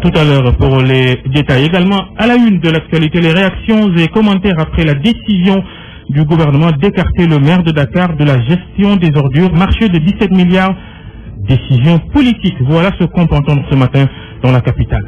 tout à l'heure pour les détails. Également, à la une de l'actualité, les réactions et commentaires après la décision du gouvernement d'écarter le maire de Dakar de la gestion des ordures, marché de 17 milliards, décision politique. Voilà ce qu'on peut entendre ce matin dans la capitale.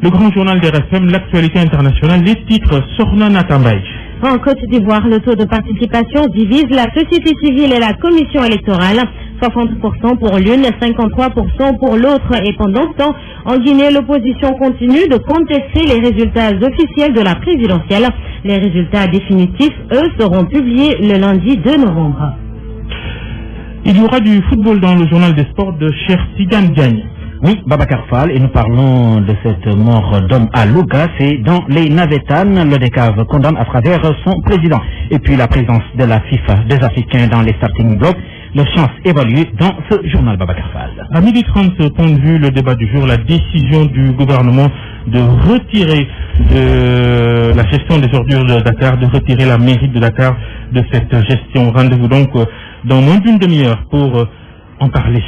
Le grand journal des RFM, l'actualité internationale, les titres, Sorna Natambaï. En Côte d'Ivoire, le taux de participation divise la société civile et la commission électorale. 60% pour l'une, 53% pour l'autre. Et pendant ce temps, en Guinée, l'opposition continue de contester les résultats officiels de la présidentielle. Les résultats définitifs, eux, seront publiés le lundi 2 novembre. Il y aura du football dans le journal des sports de Cher Tigan Diagne. Oui, Babacar Fall, et nous parlons de cette mort d'homme à Louga, c'est dans les Navetanes, le DECAV condamne à travers son président. Et puis la présence de la FIFA des Africains dans les starting blocks, les chances évaluées dans ce journal Babacar Fall. À 12h30, point de vue, le débat du jour, la décision du gouvernement de retirer de la gestion des ordures de Dakar, de retirer la mairie de Dakar de cette gestion. Rendez-vous donc dans moins d'une demi-heure pour en parler.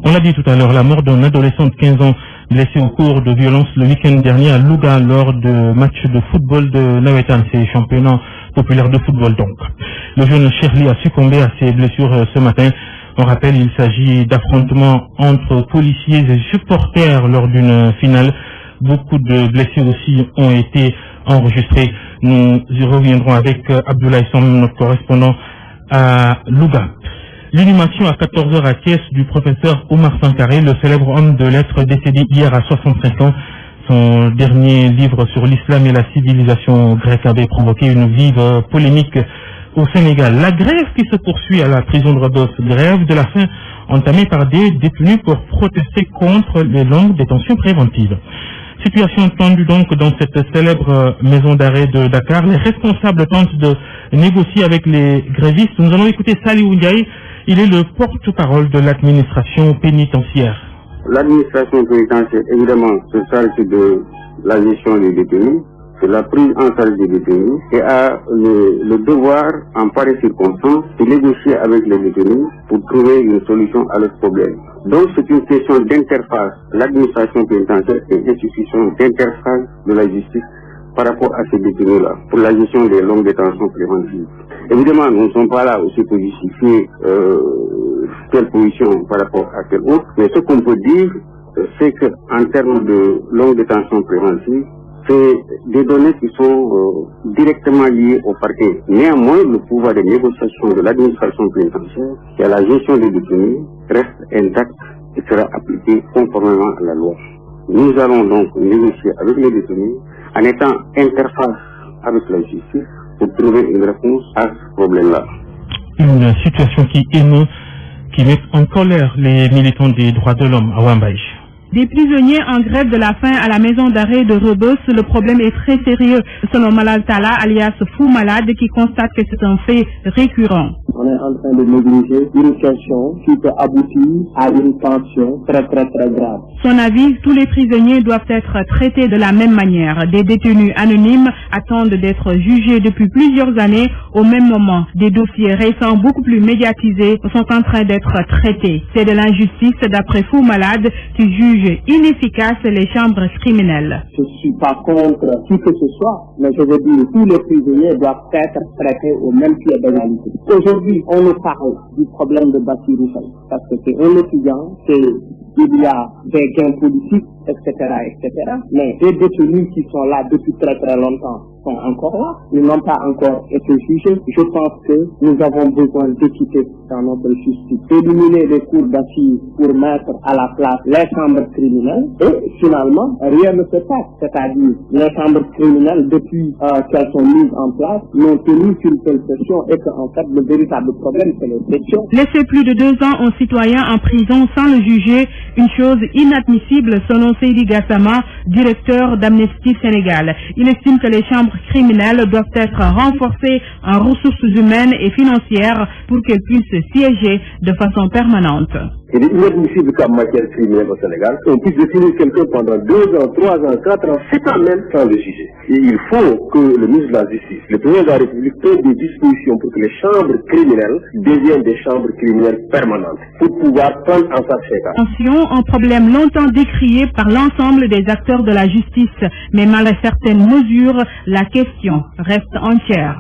On l'a dit tout à l'heure, la mort d'un adolescent de 15 ans blessé au cours de violences le week-end dernier à Louga lors de matchs de football de Nawetan, c'est championnat populaire de football donc. Le jeune Shirley a succombé à ses blessures ce matin. On rappelle, il s'agit d'affrontements entre policiers et supporters lors d'une finale. Beaucoup de blessés aussi ont été enregistrés. Nous y reviendrons avec Abdoulaye Sam, notre correspondant à Louga. L'inhumation à 14h à Thiès du professeur Omar Sankaré, le célèbre homme de lettres décédé hier à 65 ans. Son dernier livre sur l'islam et la civilisation grecque avait provoqué une vive polémique au Sénégal. La grève qui se poursuit à la prison de Rebeuss, grève de la faim entamée par des détenus pour protester contre les longues détentions préventives. Situation tendue donc dans cette célèbre maison d'arrêt de Dakar. Les responsables tentent de négocier avec les grévistes. Nous allons écouter Saliou Ndiaye. Il est le porte-parole de l'administration pénitentiaire. L'administration pénitentiaire, évidemment, se charge de la gestion des détenus, de la prise en charge des détenus et a le devoir, en pareille circonstance, de négocier avec les détenus pour trouver une solution à leurs problèmes. Donc c'est une question d'interface. L'administration pénitentiaire est une institution d'interface de la justice par rapport à ces détenus-là, pour la gestion des longues détentions préventives. Évidemment, nous ne sommes pas là aussi pour justifier telle position par rapport à telle autre, mais ce qu'on peut dire, c'est qu'en termes de longue détention préventive, c'est des données qui sont directement liées au parquet. Néanmoins, le pouvoir de négociation de l'administration pénitentiaire et à la gestion des détenus reste intact et sera appliqué conformément à la loi. Nous allons donc négocier avec les détenus en étant interface avec la justice pour trouver une réponse à ce problème-là. Une situation qui émeut, qui met en colère les militants des droits de l'homme à Wambaï. Des prisonniers en grève de la faim à la maison d'arrêt de Rebeuss, le problème est très sérieux. Selon Malal Tala, alias Fou Malade, qui constate que c'est un fait récurrent. On est en train de négliger une question qui peut aboutir à une tension très grave. Son avis, tous les prisonniers doivent être traités de la même manière. Des détenus anonymes attendent d'être jugés depuis plusieurs années. Au même moment, des dossiers récents beaucoup plus médiatisés sont en train d'être traités. C'est de l'injustice d'après Fou Malade qui juge inefficaces les chambres criminelles. Je ne suis pas contre qui que ce soit, mais je veux dire tous les prisonniers doivent être traités au même pied d'égalité. Aujourd'hui, on nous parle du problème de Bassirou Faye, parce que c'est un étudiant, il y a des gains politiques, etc., mais les détenus qui sont là depuis très longtemps sont encore là, ils n'ont pas encore été jugés. Je pense que nous avons besoin d'équité dans notre justice, éliminer les cours d'assises pour mettre à la place les chambres criminelles et finalement rien ne se passe, c'est-à-dire les chambres criminelles depuis qu'elles sont mises en place n'ont tenu qu'une seule session et qu'en fait le véritable problème c'est les sessions. Laisser plus de 2 ans un citoyen en prison sans le juger, une chose inadmissible selon Seydi Gassama, directeur d'Amnesty Sénégal. Il estime que les chambres criminelles doivent être renforcées en ressources humaines et financières pour qu'elles puissent siéger de façon permanente. Il est inadmissible qu'en matière criminelle au Sénégal, on puisse détenir quelqu'un pendant 2 ans, 3 ans, 4 ans, 7 ans même sans le juger. Et il faut que le ministre de la Justice, le président de la République, prenne des dispositions pour que les chambres criminelles deviennent des chambres criminelles permanentes pour pouvoir prendre en charge ces cas. Un problème longtemps décrié par l'ensemble des acteurs de la justice, mais malgré certaines mesures, la question reste entière.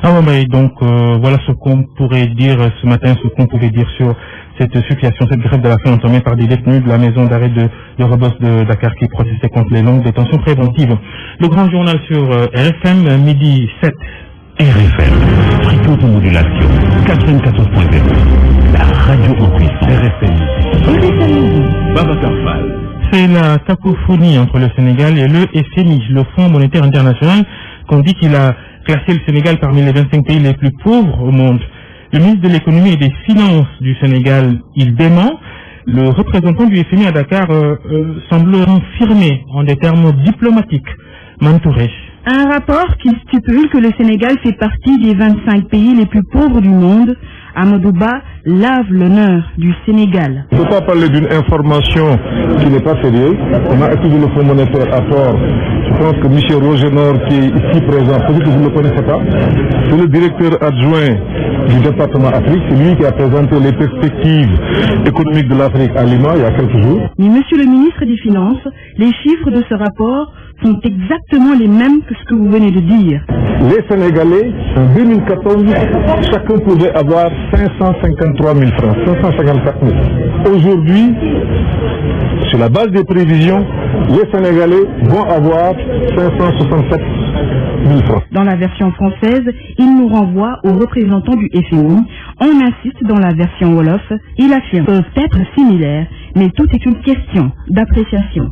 Ah ouais, donc voilà ce qu'on pourrait dire ce matin, ce qu'on pouvait dire sur cette situation, cette grève de la faim entamée par des détenus de la maison d'arrêt de Rebeuss de Dakar qui protestaient contre les longues détentions préventives. Le grand journal sur RFM, midi 7. RFM, fréquence modulation, 94.0, la radio en puissance. RFM, Babacar Fall. C'est la cacophonie entre le Sénégal et le FMI, le Fonds monétaire international, qu'on dit qu'il a classé le Sénégal parmi les 25 pays les plus pauvres au monde. Le ministre de l'économie et des finances du Sénégal, il dément. Le représentant du FMI à Dakar semble confirmer en des termes diplomatiques. Mantouré. Un rapport qui stipule que le Sénégal fait partie des 25 pays les plus pauvres du monde. Amadou Ba lave l'honneur du Sénégal. Il ne faut pas parler d'une information qui n'est pas sérieuse. On a accusé le Fonds monétaire à tort. Je pense que M. Roger Nord, qui est ici présent, peut-être que vous ne le connaissez pas, c'est le directeur adjoint du département Afrique. C'est lui qui a présenté les perspectives économiques de l'Afrique à Lima il y a quelques jours. Mais monsieur le ministre des Finances, les chiffres de ce rapport sont exactement les mêmes que ce que vous venez de dire. Les Sénégalais, en 2014, chacun pouvait avoir 553 000 francs, 554 000. Aujourd'hui, sur la base des prévisions, les Sénégalais vont avoir 567 000 francs. Dans la version française, il nous renvoie aux représentants du FMI. On insiste dans la version Wolof. Il affirme peuvent être similaires, mais tout est une question d'appréciation.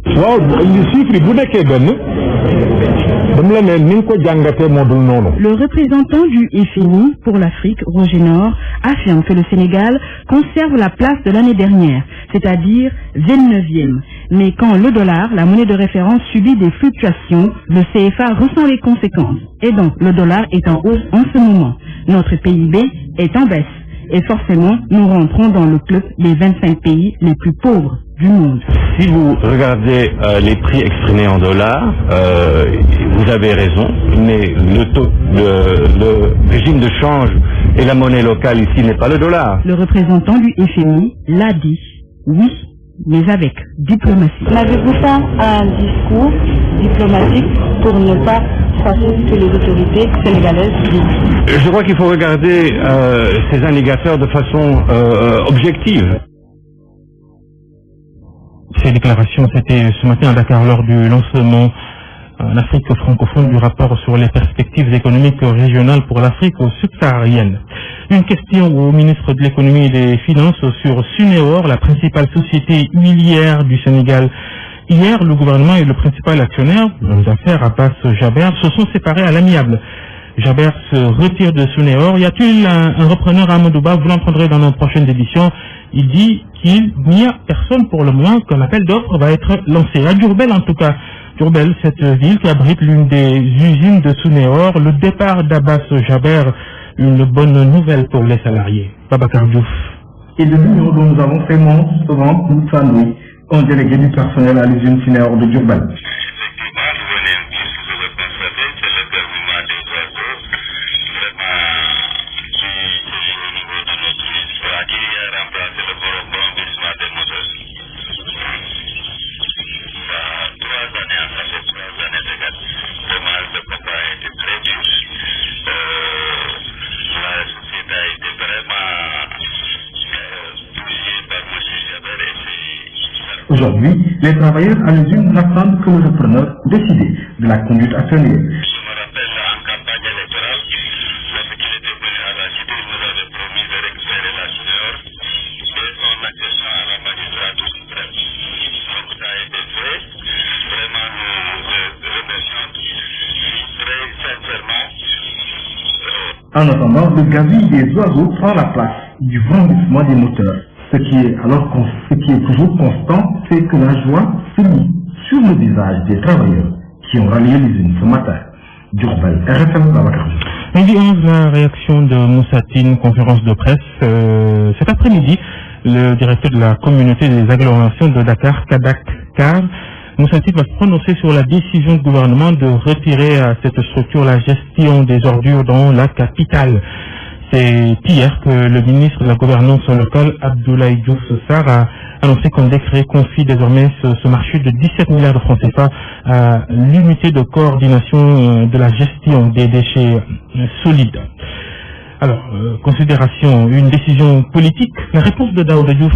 Le représentant du FMI pour l'Afrique, Roger Nord, affirme que le Sénégal conserve la place de l'année dernière, c'est-à-dire 29e. Mais quand le dollar, la monnaie de référence, subit des fluctuations, le CFA ressent les conséquences. Et donc, le dollar est en hausse en ce moment. Notre PIB est en baisse. Et forcément, nous rentrons dans le club des 25 pays les plus pauvres du monde. Si vous regardez les prix exprimés en dollars, vous avez raison, mais le régime de change et la monnaie locale ici n'est pas le dollar. Le représentant du FMI l'a dit, oui, mais avec diplomatie. N'avez-vous pas un discours diplomatique pour ne pas face que les autorités sénégalaises disent? Je crois qu'il faut regarder ces indicateurs de façon objective. Ces déclarations, c'était ce matin à Dakar lors du lancement en Afrique francophone du rapport sur les perspectives économiques régionales pour l'Afrique subsaharienne. Une question au ministre de l'économie et des finances sur Suneor, la principale société huilière du Sénégal. Hier, le gouvernement et le principal actionnaire aux affaires, Abbas Jaber, se sont séparés à l'amiable. Jaber se retire de Suneor. Y a-t-il un repreneur à Amadou Ba? Vous l'entendrez dans nos prochaines éditions. Il dit qu'il n'y a personne pour le moment, qu'un appel d'offres va être lancé. À Diourbel, en tout cas. Diourbel, cette ville qui abrite l'une des usines de Suneor. Le départ d'Abbas Jaber, une bonne nouvelle pour les salariés. Babacar Diouf. Et de l'union dont nous avons fait mention souvent, Moussa Ndoye, un délégué du personnel à l'usine Suneor de Diourbel. Aujourd'hui, les travailleurs à l'usine n'attendent que le repreneur décidé de la conduite actionnaire. Je me rappelle en campagne électorale, lorsqu'il était venu à la cité, il nous avait promis de récupérer la Suneor et son accession à la magistrature suprême. Donc ça a été fait. Vraiment, nous remercions très sincèrement. En attendant, le gazouille des oiseaux prend la place du brandissement des moteurs. Ce qui est toujours constant, c'est que la joie se lit sur le visage des travailleurs qui ont rallié l'usine ce matin. Diourbel, RFM Babacar. Midi 11, la réaction de Moussa Tine, conférence de presse. Cet après-midi, le directeur de la communauté des agglomérations de Dakar, Kadakar, Moussa Tip va se prononcer sur la décision du gouvernement de retirer à cette structure la gestion des ordures dans la capitale. C'est hier que le ministre de la Gouvernance locale, Abdoulaye Diouf Sarr, a annoncé qu'un décret confie désormais ce marché de 17 milliards de francs CFA à l'unité de coordination de la gestion des déchets solides. Alors, considération, une décision politique, la réponse de Daouda Diouf.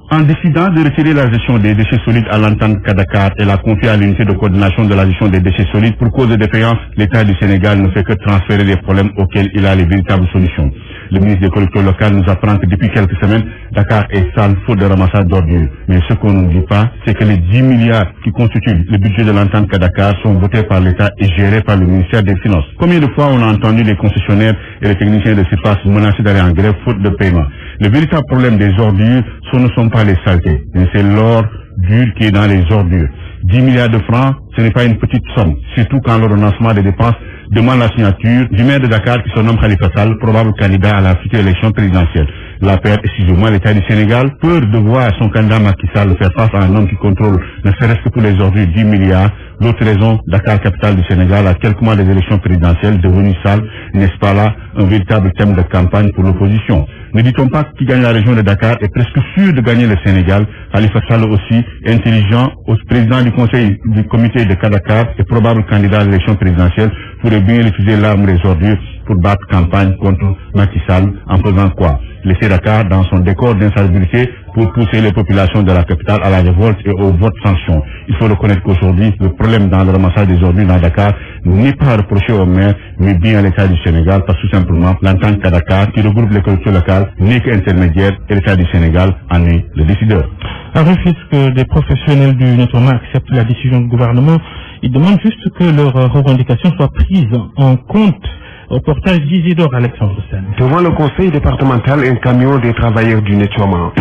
En décidant de retirer la gestion des déchets solides à l'entente Kadakar et la confier à l'unité de coordination de la gestion des déchets solides pour cause de défaillance, l'État du Sénégal ne fait que transférer les problèmes auxquels il a les véritables solutions. Le ministre des collectivités locales nous apprend que depuis quelques semaines, Dakar est sale faute de ramassage d'ordures. Mais ce qu'on ne dit pas, c'est que les 10 milliards qui constituent le budget de l'entente Kadakar sont votés par l'État et gérés par le ministère des Finances. Combien de fois on a entendu les concessionnaires et les techniciens de surface menacer d'aller en grève faute de paiement? Le véritable problème des ordures, ce ne sont pas les saletés, mais c'est l'or dur qui est dans les ordures. 10 milliards de francs, ce n'est pas une petite somme, surtout quand le renoncement des dépenses demande la signature du maire de Dakar qui se nomme Khalifa Sall, probable candidat à la future élection présidentielle. La paire, excusez-moi, l'État du Sénégal, peur de voir son candidat Macky Sall faire face à un homme qui contrôle, ne serait-ce que pour les ordures, 10 milliards. L'autre raison, Dakar, capitale du Sénégal, à quelques mois des élections présidentielles, devenue Sall, n'est-ce pas là un véritable thème de campagne pour l'opposition? Ne dit-on pas qui gagne la région de Dakar est presque sûr de gagner le Sénégal? Khalifa Sall aussi, intelligent, au président du conseil du comité de Kadakar et probable candidat à l'élection présidentielle, pourrait bien utiliser l'arme des ordures pour battre campagne contre Macky Sall en faisant quoi? Laisser Dakar dans son décor d'insalubrité pour pousser les populations de la capitale à la révolte et au vote sanction. Il faut reconnaître qu'aujourd'hui, le problème dans le ramassage des ordures dans Dakar n'est pas reproché au maire, mais bien à l'État du Sénégal, parce que tout simplement, l'entente Kadakar, qui regroupe les collectivités locales, n'est qu'intermédiaire et l'État du Sénégal en est le décideur. À refus que des professionnels du nettoiement acceptent la décision du gouvernement, ils demandent juste que leurs revendications soient prises en compte. Au portage d'Isidore Alexandre Sen. Devant le conseil départemental, un camion des travailleurs du nettoiement.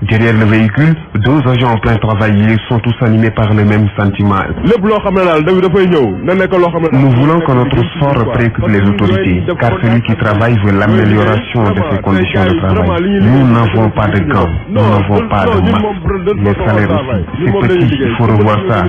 Derrière le véhicule, deux agents en plein travail sont tous animés par le même sentiment. Nous voulons que notre sort préoccupe les autorités, car celui qui travaille veut l'amélioration de ses conditions de travail. Nous n'avons pas de gants, nous n'avons pas de masques. Les salaires aussi, c'est petit, il faut revoir ça.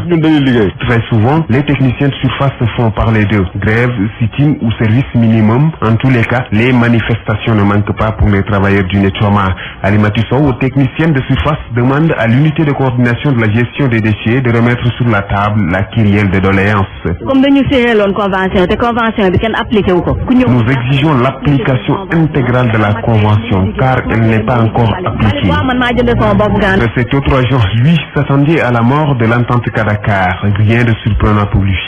Très souvent, les techniciens de surface se font parler d'eux. Grève, sit-in ou service minimum. En tous les cas, les manifestations ne manquent pas pour les travailleurs du nettoiement. Alimatisson, aux techniciens de surface demande à l'unité de coordination de la gestion des déchets de remettre sur la table la kyrielle de doléances. Nous exigeons l'application intégrale de la convention car elle n'est pas encore appliquée. Cet autre agent, lui, s'attendait à la mort de l'entente Kadakar. Rien de surprenant pour lui.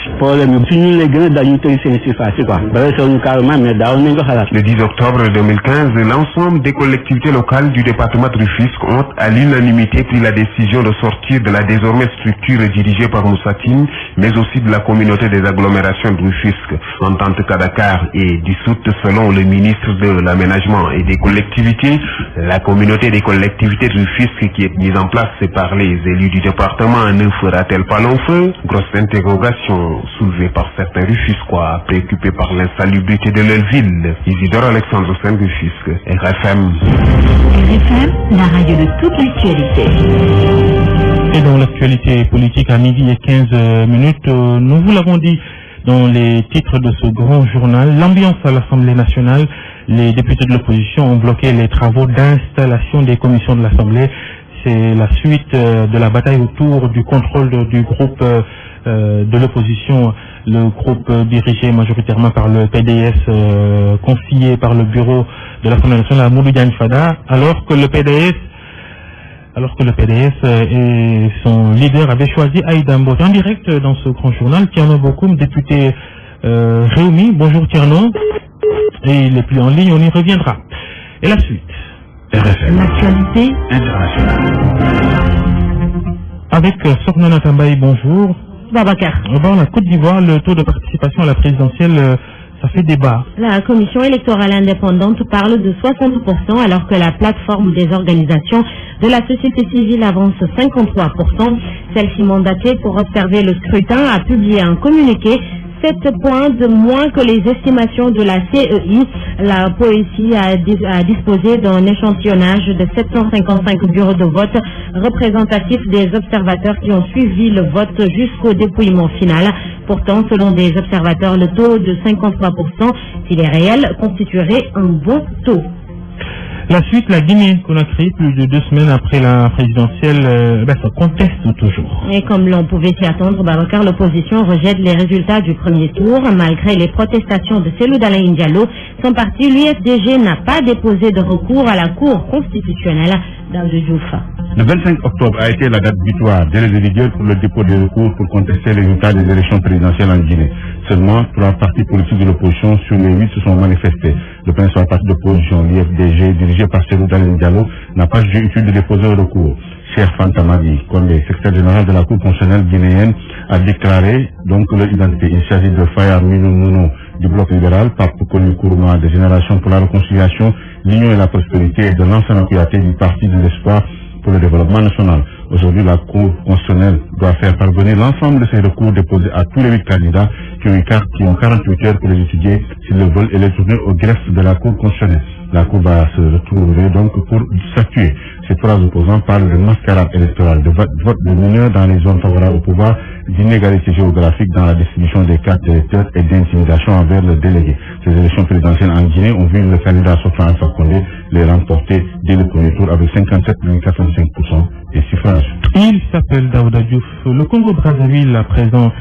Le 10 octobre 2015, l'ensemble des collectivités locales du département de Rufisque ont à l'unanimité pris la décision de sortir de la désormais structure dirigée par Moussa Tine, mais aussi de la communauté des agglomérations de Rufisque. L'entente Kadakar est dissoute selon le ministre de l'Aménagement et des collectivités. La communauté des collectivités de Rufisque qui est mise en place par les élus du département ne fera-t-elle pas long feu? Grosse interrogation soulevée par certains Rufisquois préoccupés par l'insalubrité de leur ville. Isidore Alexandre Sen, Rufisque, RFM. RFM, la radio de toute l'actualité. Et dans l'actualité politique à midi et 15 minutes, nous vous l'avons dit dans les titres de ce grand journal, l'ambiance à l'Assemblée nationale, les députés de l'opposition ont bloqué les travaux d'installation des commissions de l'Assemblée. C'est la suite de la bataille autour du contrôle du groupe de l'opposition, le groupe dirigé majoritairement par le PDS, confié par le bureau de l'Assemblée nationale à Mouloud Diagne Fada, alors que le PDS et son leader avaient choisi Aïda Mbodj. En direct dans ce grand journal, Tierno Bokoum, député Réumi. Bonjour Tierno. Et il n'est plus en ligne, on y reviendra. Et la suite. RFM. L'actualité internationale. Avec Sornana Tambaye, bonjour. Babacar. Dans la Côte d'Ivoire, le taux de participation à la présidentielle, ça fait débat. La commission électorale indépendante parle de 60% alors que la plateforme des organisations de la société civile avance 53%. Celle-ci mandatée pour observer le scrutin a publié un communiqué. 7 points de moins que les estimations de la CEI. La POECI a disposé d'un échantillonnage de 755 bureaux de vote représentatifs des observateurs qui ont suivi le vote jusqu'au dépouillement final. Pourtant, selon des observateurs, le taux de 53%, s'il est réel, constituerait un bon taux. La suite, la Guinée-Conakry, plus de 2 semaines après la présidentielle, ça conteste toujours. Et comme l'on pouvait s'y attendre, Babacar, l'opposition rejette les résultats du premier tour. Malgré les protestations de Cellou Dalein Diallo, son parti, l'UFDG, n'a pas déposé de recours à la Cour constitutionnelle d'Abdou Diouf. Le 25 octobre a été la date butoir des rigueur pour le dépôt des recours pour contester les résultats des élections présidentielles en Guinée. Seulement 3 partis politiques de l'opposition sur les 8 se sont manifestés. Le principal parti d'opposition, l'UFDG, dirigé par Cellou Dalein Diallo, n'a pas jugé utile de déposer un recours. Cheikh Fanta Madi, Condé, secrétaire général de la Cour constitutionnelle guinéenne, a déclaré donc leur identité. Il s'agit de Fayar Mounou du bloc libéral, Pape Kony Kourouma des Générations pour la Réconciliation, l'Union et la Prospérité et de l'ancien Kouyaté du Parti de l'Espoir pour le développement national. Aujourd'hui, la Cour constitutionnelle doit faire parvenir l'ensemble de ces recours déposés à tous les 8 candidats qui ont 48 heures pour les étudier s'ils le veulent et les tourner au greffe de la Cour constitutionnelle. La Cour va se retrouver donc pour statuer. Ces 3 opposants parlent de mascarade électorale, de vote de mineurs dans les zones favorables au pouvoir, d'inégalité géographique dans la distribution des cartes d'électeurs et d'intimidation envers le délégué. Ces élections présidentielles en Guinée ont vu le candidat sortant Alpha Condé les remporter dès le premier tour avec 57,85% des suffrages. Il s'appelle Daouda Diouf. Le Congo-Brazzaville, à présent,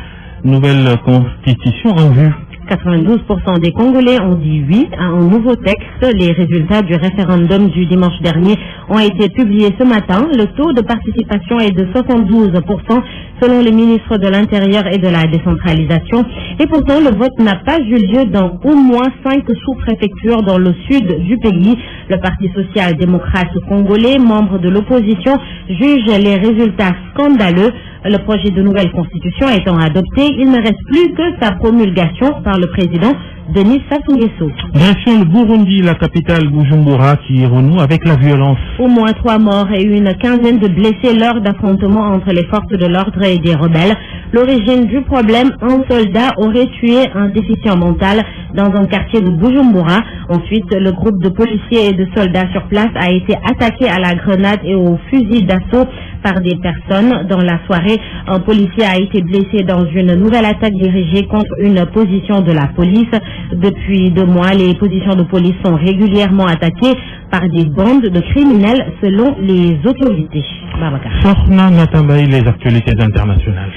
nouvelle constitution en vue. 92% des Congolais ont dit oui à un nouveau texte. Les résultats du référendum du dimanche dernier ont été publiés ce matin. Le taux de participation est de 72% selon le ministre de l'Intérieur et de la décentralisation. Et pourtant, le vote n'a pas eu lieu dans au moins 5 sous-préfectures dans le sud du pays. Le Parti social-démocrate congolais, membre de l'opposition, juge les résultats scandaleux. Le projet de nouvelle constitution étant adopté, il ne reste plus que sa promulgation par le président Denis Sassou Nguesso. Direction le Burundi, la capitale Bujumbura, qui renoue avec la violence. Au moins 3 morts et une quinzaine de blessés lors d'affrontements entre les forces de l'ordre et des rebelles. L'origine du problème, un soldat aurait tué un déficient mental dans un quartier de Bujumbura. Ensuite, le groupe de policiers et de soldats sur place a été attaqué à la grenade et au fusil d'assaut par des personnes. Dans la soirée, un policier a été blessé dans une nouvelle attaque dirigée contre une position de la police. Depuis 2 mois, les positions de police sont régulièrement attaquées par des bandes de criminels selon les autorités. Babacar. Sorna Natambaï, les actualités internationales.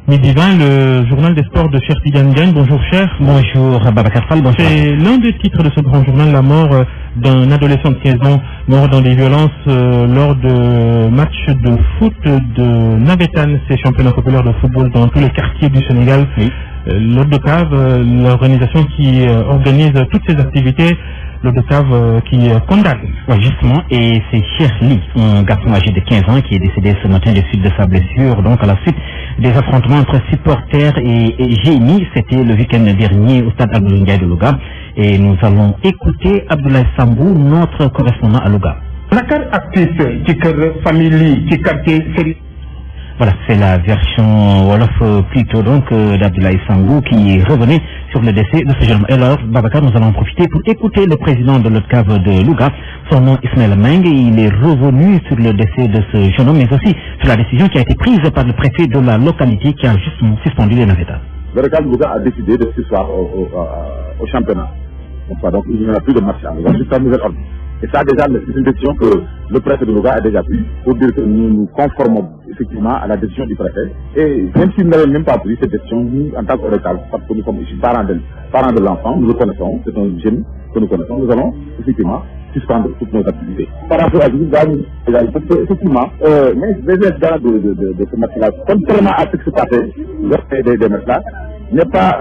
Midi 20, le journal des sports de Cher Tidiane. Bonjour Cher. Bonjour Babacar Fall, bonjour. C'est l'un des titres de ce grand journal, la mort d'un adolescent de 15 ans mort dans des violences lors de matchs de foot de Navetan, ces championnats populaires de football dans tous les quartiers du Sénégal. Oui. L'Odocave, l'organisation qui organise toutes ces activités, l'Odocave qui condamne. Oui, justement, et c'est Cherli, un garçon âgé de 15 ans qui est décédé ce matin des suites de sa blessure, donc à la suite des affrontements entre supporters et génie. C'était le week-end dernier au stade Abdoulaye Ndiaye de Louga. Et nous allons écouter Abdoulaye Sambou, notre correspondant à Louga. Voilà, c'est la version Wolof plutôt donc d'Abdoulaye Sambou qui revenait sur le décès de ce jeune homme. Et alors, Babacar, nous allons en profiter pour écouter le président de l'Odcave de Louga, son nom Ismaël Meng. Il est revenu sur le décès de ce jeune homme, mais aussi sur la décision qui a été prise par le préfet de la localité qui a justement suspendu les navettes. L'Odcave Louga a décidé de ce soir au championnat. Donc il n'y aura plus de match à Louga, jusqu'à nouvel ordre. Et ça, déjà, c'est une décision que le préfet de Louga a déjà prise pour dire que nous nous conformons effectivement à la décision du préfet. Et même s'il n'avait même pas pris cette décision, nous, en tant qu'Odcave, parce que nous sommes ici parents de l'enfant, nous le connaissons, c'est un jeune que nous connaissons, nous allons effectivement suspendre toutes nos activités. Par rapport à parce que effectivement, les résultats de ce match-là, contrairement à ce qui se passait lors des matchs-là, n'a pas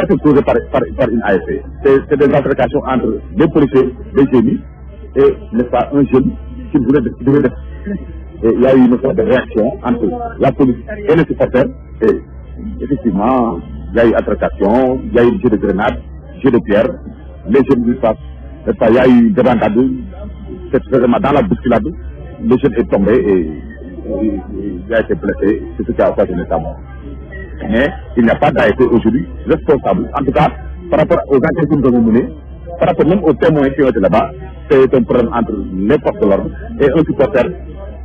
été causé par une AFP. C'est des altercations entre des policiers, des génies et, n'est-ce pas, un jeune qui devait être. Et il y a eu une sorte de réaction entre la police et les supporters. Et effectivement, il y a eu altercation, il y a eu jeu de grenades, jeu de pierre, les jeunes du face. Il y a eu débandade, c'est vraiment dans la bousculade. le jeune est tombé et il a été blessé, c'est ce qui a occasionné sa mort. Mais il n'y a pas d'arrêté aujourd'hui responsable, en tout cas par rapport aux enquêtes que nous avons menées, par rapport même aux témoins qui ont été là-bas, c'est un problème entre les forces de l'ordre et un supporter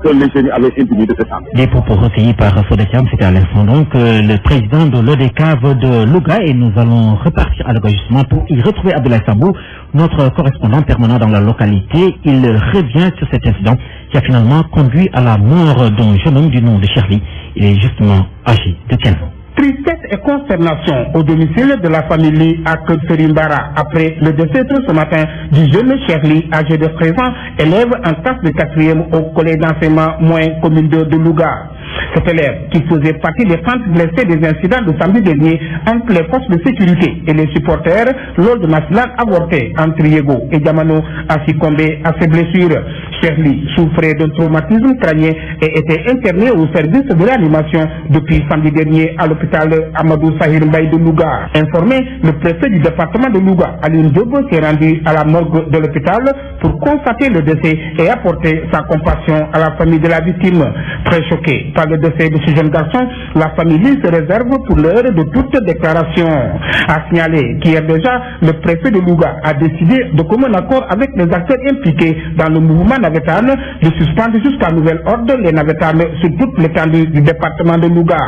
que les jeunes avaient intimidé de ce temps. Des propos recueillis par Sodetiam, c'était à l'instant donc le président de l'ODCAV de Louga, et nous allons repartir à Louga justement pour y retrouver Abdoulaye Sambou, notre correspondant permanent dans la localité. Il revient sur cet incident qui a finalement conduit à la mort d'un jeune homme du nom de Charlie. Il est justement âgé de 15 ans. Tristesse et consternation au domicile de la famille à Serimbara après le décès ce matin du jeune Charlie, âgé de 13 ans, élève en classe de 4e au collège d'enseignement moyen commune de Louga. Cet élève, qui faisait partie des 30 blessés des incidents de samedi dernier entre les forces de sécurité et les supporters lors de national avorté entre Yego et Diamano, a succombé à ses blessures. Charlie souffrait d'un traumatisme crânien et était interné au service de réanimation depuis samedi dernier à l'hôpital Amadou Sahir Mbaye de Louga. Informé, le préfet du département de Louga, Aline Diop, s'est rendu à la morgue de l'hôpital pour constater le décès et apporter sa compassion à la famille de la victime. Très choquée par le décès de ce jeune garçon, la famille se réserve pour l'heure de toute déclaration. A signaler qu'hier déjà, le préfet de Louga a décidé de commun accord avec les acteurs impliqués dans le mouvement navétane de suspendre jusqu'à nouvel ordre les navétanes sur toute l'étendue du département de Louga.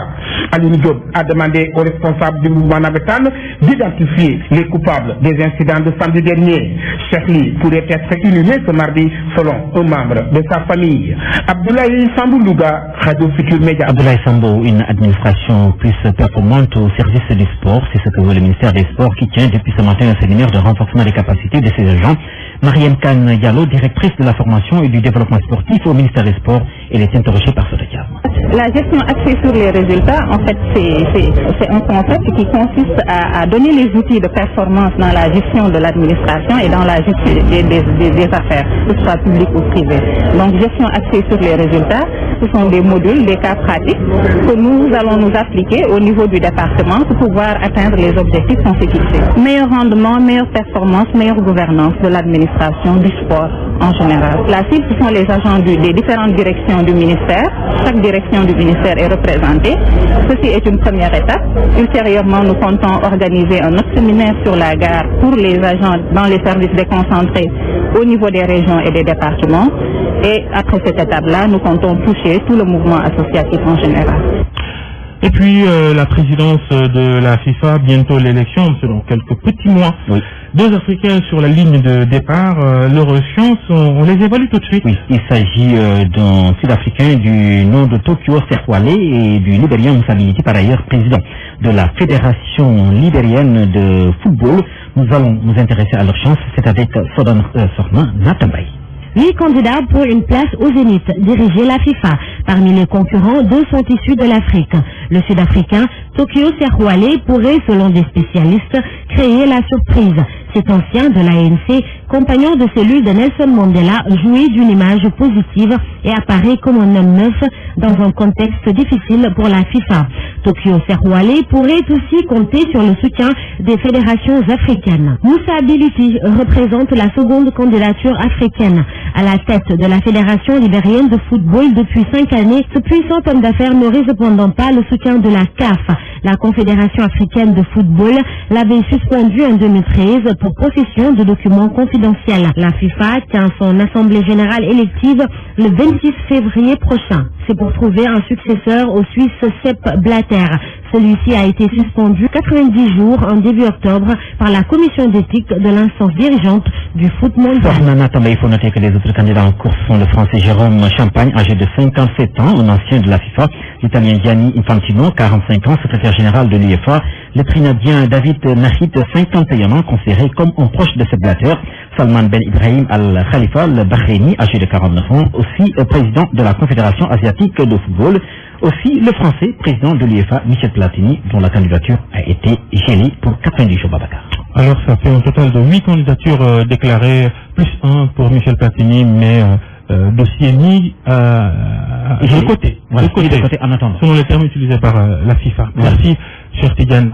Aline Diop a demandé aux responsables du mouvement navétane d'identifier les coupables des incidents de samedi dernier. Charlie pourrait être inhumé ce mardi selon un membre de sa famille. Abdoulaye Sambou Louga, Radio Futur Média. Abdoulaye Sambou, une administration plus performante au service du sport, c'est ce que veut le ministère des Sports qui tient depuis ce matin un séminaire de renforcement des capacités de ses agents. Mariam Khan Diallo, directrice de la formation et du développement sportif au ministère des Sports, elle est interrogée par Sodetiam. La gestion axée sur les résultats, en fait, c'est un concept qui consiste à donner les outils de performance dans la gestion de l'administration et dans la gestion des affaires, que ce soit public ou privé. Donc, gestion axée sur les résultats, ce sont des modules, des cas pratiques que nous allons nous appliquer au niveau du département pour pouvoir atteindre les objectifs qu'on s'est fixés. Meilleur rendement, meilleure performance, meilleure gouvernance de l'administration, du sport en général. La cible, ce sont les agents des différentes directions du ministère. Chaque direction du ministère est représentée. Ceci est une première étape. Ultérieurement, nous comptons organiser un autre séminaire sur la gare pour les agents dans les services déconcentrés au niveau des régions et des départements. Et après cette étape-là, nous comptons toucher tout le mouvement associatif en général. Et puis la présidence de la FIFA, bientôt l'élection, c'est dans quelques petits mois. Oui. Deux Africains sur la ligne de départ, leurs chances, on les évalue tout de suite. Oui, il s'agit d'un Sud-Africain du nom de Tokyo Serwale et du Libérien Moussa Bility, par ailleurs président de la Fédération libérienne de football. Nous allons nous intéresser à leurs chances, c'est avec Sorna Natambay. 8 candidats pour une place au Zénith, diriger la FIFA. Parmi les concurrents, 2 sont issus de l'Afrique. Le Sud-Africain Tokyo Serwale pourrait, selon des spécialistes, créer la surprise. Cet ancien de l'ANC, compagnon de cellule de Nelson Mandela, jouit d'une image positive et apparaît comme un homme neuf dans un contexte difficile pour la FIFA. Tokyo Serwale pourrait aussi compter sur le soutien des fédérations africaines. Moussa Bility représente la seconde candidature africaine. À la tête de la Fédération libérienne de football depuis 5 années, ce puissant homme d'affaires n'aurait cependant pas le soutien de la CAF. La Confédération africaine de football l'avait suspendu en 2013 pour possession de documents confidentiels. La FIFA tient son assemblée générale élective le 26 février prochain. C'est pour trouver un successeur au Suisse Sepp Blatter. Celui-ci a été suspendu 90 jours en début octobre par la commission d'éthique de l'instance dirigeante du foot mondial. Il faut noter que les autres candidats en course sont le Français Jérôme Champagne, âgé de 57 ans, un ancien de la FIFA, l'Italien Gianni Infantino, 45 ans, secrétaire général de l'UEFA, le Trinidien David Nahid, 51 ans, considéré comme un proche de Sepp Blatter, Salman Ben Ibrahim Al Khalifa, le Bahreïni, âgé de 49 ans, aussi président de la Confédération asiatique de football, aussi le Français, président de l'UEFA, Michel Platini, dont la candidature a été gelée pour 90 jours. Babacar. Alors ça fait un total de 8 candidatures déclarées, plus 1 pour Michel Platini, mais dossier mis de côté. Voilà, de côté en attendant. Selon les termes utilisés par la FIFA. Merci, cher Tidiane.